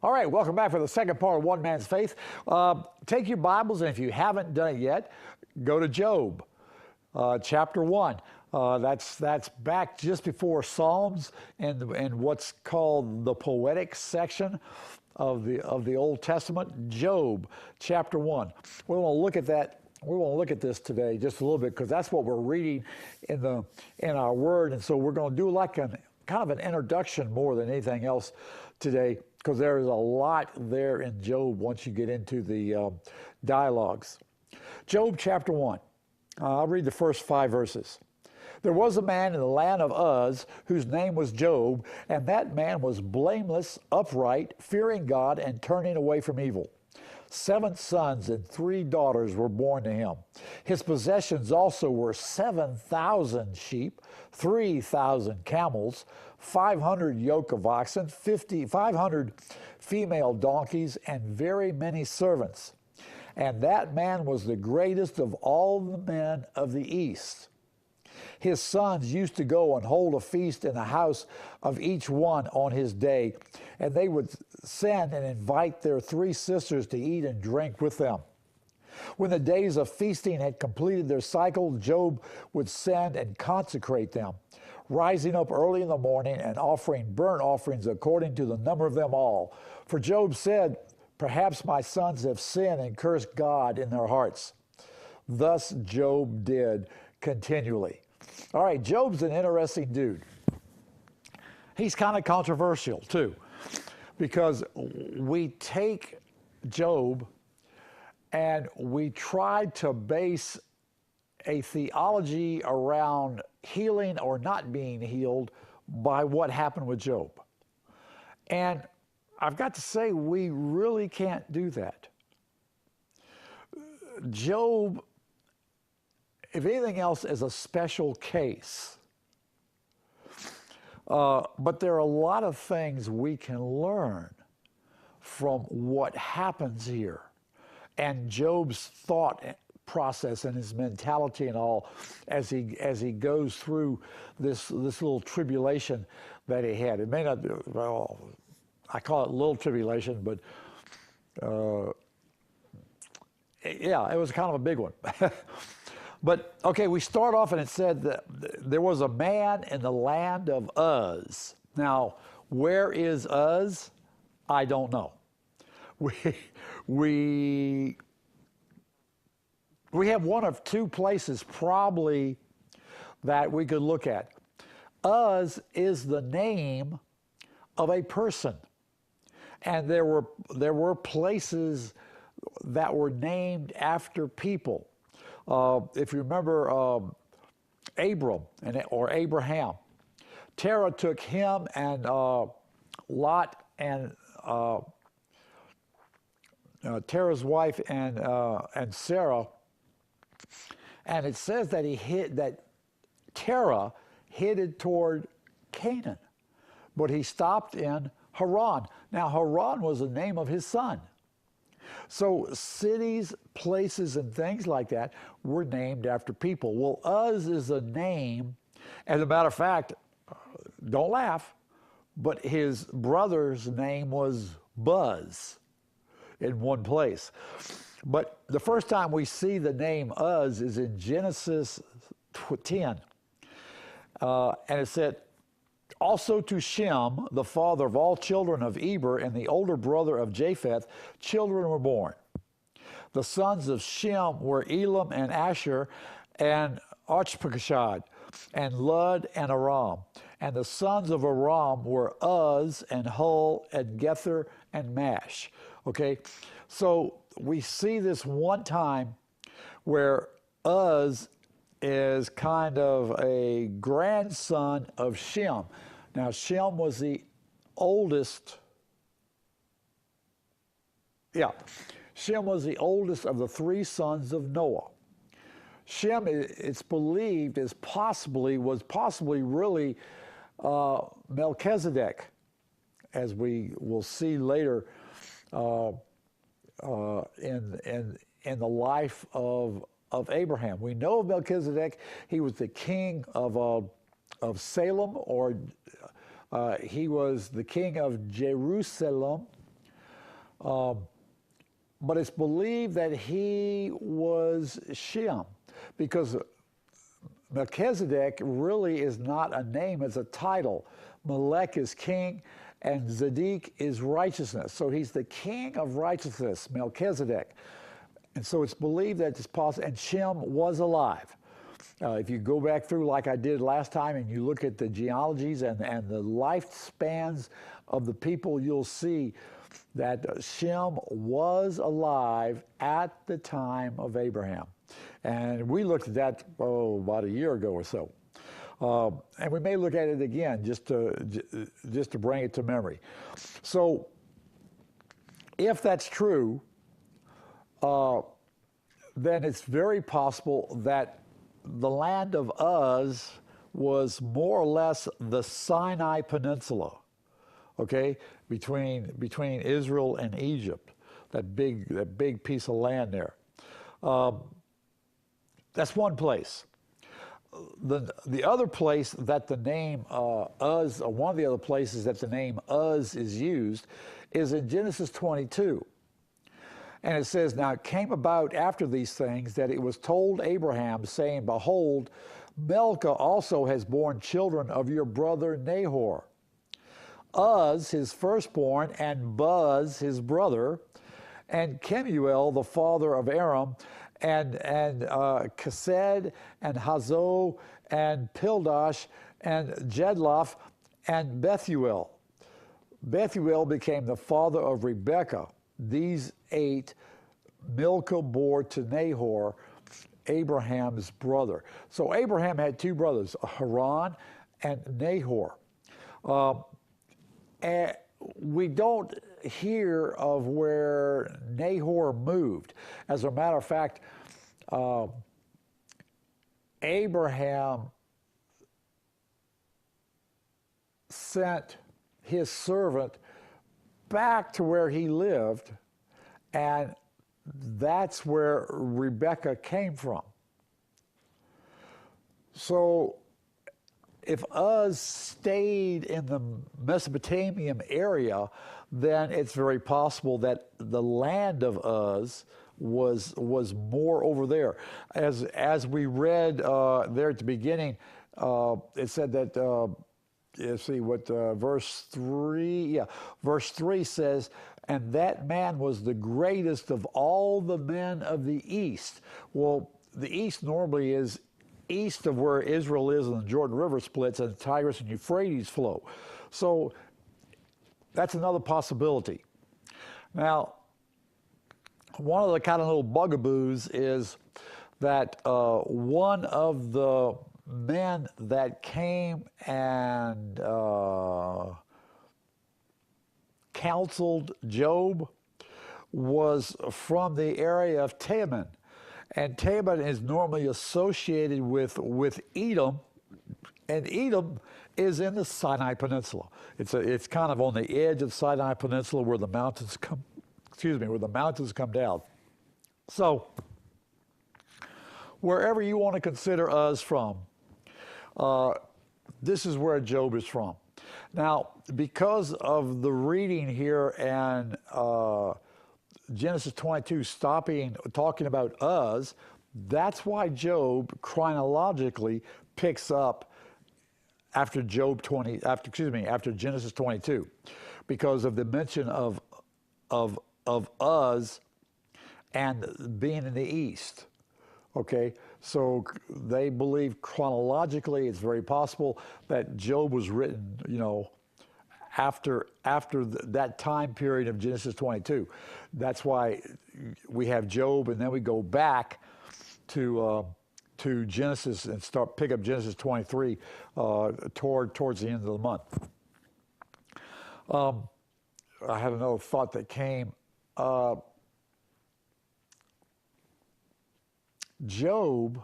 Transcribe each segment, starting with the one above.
All right, welcome back for the second part of One Man's Faith. Take your Bibles, and if you haven't done it yet, go to Job, chapter 1. That's back just before Psalms and what's called the poetic section of the Old Testament. Job, chapter 1. We want to look at that. We want to look at this today just a little bit because that's what we're reading in our Word, and so we're going to do like kind of an introduction more than anything else today, because there is a lot there in Job once you get into the dialogues. Job chapter 1. I'll read the first 5 verses. There was a man in the land of Uz whose name was Job, and that man was blameless, upright, fearing God, and turning away from evil. 7 sons and 3 daughters were born to him. His possessions also were 7,000 sheep, 3,000 camels, 500 yoke of oxen, 500 female donkeys, and very many servants. And that man was the greatest of all the men of the east. His sons used to go and hold a feast in the house of each one on his day, and they would send and invite their 3 sisters to eat and drink with them. When the days of feasting had completed their cycle, Job would send and consecrate them, rising up early in the morning and offering burnt offerings according to the number of them all. For Job said, "Perhaps my sons have sinned and cursed God in their hearts." Thus Job did continually. All right, Job's an interesting dude. He's kind of controversial too, because we take Job and we try to base a theology around healing or not being healed by what happened with Job. And I've got to say, we really can't do that. Job, if anything else, is a special case. But there are a lot of things we can learn from what happens here and Job's thought process and his mentality and all as he goes through this little tribulation that he had. It may not be, well, I call it little tribulation, but yeah, it was kind of a big one. But, okay, we start off and it said that there was a man in the land of Uz. Now, where is Uz? I don't know. We have one of 2 places probably that we could look at. Uz is the name of a person. And there were places that were named after people. If you remember Abram or Abraham, Terah took him and Lot and Terah's wife and Sarah, and it says that Terah headed toward Canaan, but he stopped in Haran. Now Haran was the name of his son. So cities, places, and things like that were named after people. Well, Uz is a name. As a matter of fact, don't laugh, but his brother's name was Buzz in one place. But the first time we see the name Uz is in Genesis 10. And it said, "Also to Shem, the father of all children of Eber and the older brother of Japheth, children were born. The sons of Shem were Elam and Asher and Arpachshad and Lud and Aram. And the sons of Aram were Uz and Hul and Gether and Mash." Okay, so we see this one time where Uz is kind of a grandson of Shem. Now, Shem was the oldest. Yeah, Shem was the oldest of the 3 sons of Noah. Shem, it's believed, was possibly really Melchizedek, as we will see later in the life of Abraham. We know of Melchizedek. He was the king of Salem, or he was the king of Jerusalem, But it's believed that he was Shem, because Melchizedek really is not a name, it's a title. Melech is king, and Zedek is righteousness. So he's the king of righteousness, Melchizedek. And so it's believed that it's possible, and Shem was alive. If you go back through like I did last time and you look at the genealogies and the lifespans of the people, you'll see that Shem was alive at the time of Abraham. And we looked at that, about a year ago or so. And we may look at it again just to bring it to memory. So if that's true, then it's very possible that the land of Uz was more or less the Sinai Peninsula, okay, between Israel and Egypt, that big piece of land there. That's one place. The other place that the name Uz, or one of the other places that the name Uz is used, is in Genesis 22. And it says, now it came about after these things that it was told Abraham, saying, behold, Milcah also has borne children of your brother Nahor. Uz, his firstborn, and Buz, his brother, and Kemuel, the father of Aram, and Chesed, and Hazo, and Pildash, and Jedlaph, and Bethuel. Bethuel became the father of Rebekah. These 8 Milcah bore to Nahor, Abraham's brother. So Abraham had 2 brothers, Haran and Nahor. And we don't hear of where Nahor moved. As a matter of fact, Abraham sent his servant back to where he lived, and that's where Rebekah came from. So if Uz stayed in the Mesopotamian area, then it's very possible that the land of Uz was more over there. As we read there at the beginning, it said that, let's see what verse 3, yeah, verse 3 says, and that man was the greatest of all the men of the east. Well, the east normally is east of where Israel is and the Jordan River splits and the Tigris and Euphrates flow. So that's another possibility. Now, one of the kind of little bugaboos is that one of the men that came and counseled Job was from the area of Teman. And Teman is normally associated with Edom, and Edom is in the Sinai Peninsula. It's kind of on the edge of the Sinai Peninsula where the mountains come, where the mountains come down. So wherever you want to consider us from, this is where Job is from. Now, because of the reading here and Genesis 22 talking about Uz, that's why Job chronologically picks up after Genesis 22, because of the mention of Uz and being in the east. Okay, so they believe chronologically it's very possible that Job was written, after that time period of Genesis 22. That's why we have Job, and then we go back to Genesis and pick up Genesis 23 towards the end of the month. I had another thought that came. Job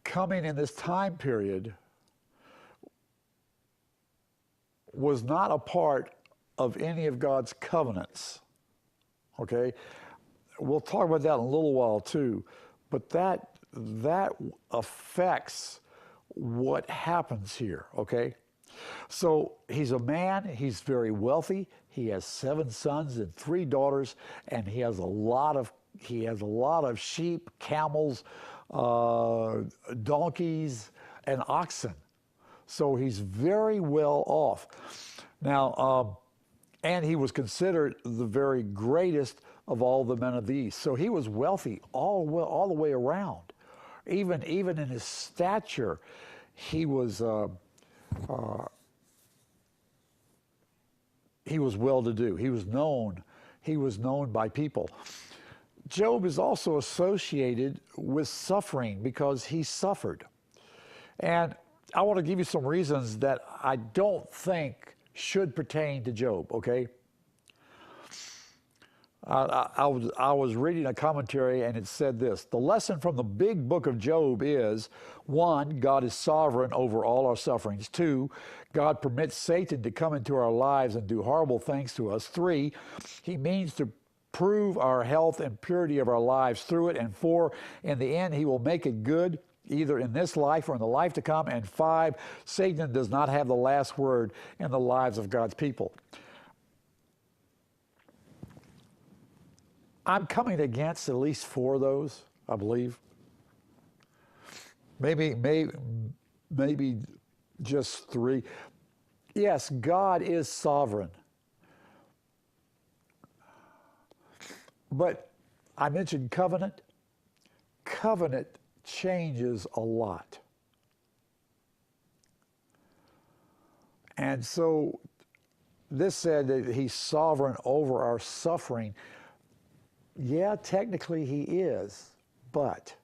coming in this time period was not a part of any of God's covenants. Okay? We'll talk about that in a little while too, but that affects what happens here, okay? So he's a man, he's very wealthy. He has 7 sons and 3 daughters, and he has a lot of sheep, camels, donkeys, and oxen. So he's very well off. Now, and he was considered the very greatest of all the men of the East. So he was wealthy all the way around. Even in his stature, he was well-to-do. He was known. He was known by people. Job is also associated with suffering because he suffered. And I want to give you some reasons that I don't think should pertain to Job, okay? I was reading a commentary and it said this: the lesson from the big book of Job is, 1, God is sovereign over all our sufferings. 2, God permits Satan to come into our lives and do horrible things to us. 3, he means to prove our health and purity of our lives through it. And 4, in the end, he will make it good, either in this life or in the life to come. And 5, Satan does not have the last word in the lives of God's people. I'm coming against at least 4 of those, I believe. Maybe just 3. Yes, God is sovereign. But I mentioned covenant. Covenant changes a lot. And so this said that he's sovereign over our suffering. Yeah, technically he is, but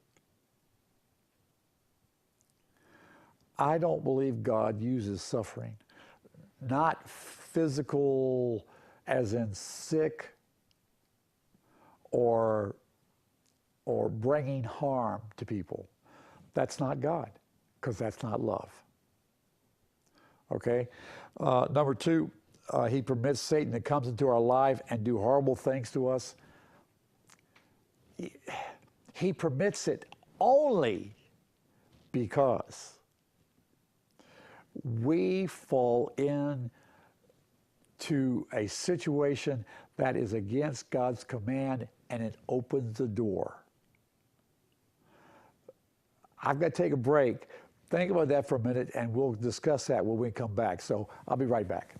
I don't believe God uses suffering. Not physical, as in sick, or bringing harm to people. That's not God, because that's not love. Okay? Number 2, he permits Satan to come into our life and do horrible things to us. He permits it only because we fall into a situation that is against God's command, and it opens the door. I've got to take a break. Think about that for a minute, and we'll discuss that when we come back. So I'll be right back.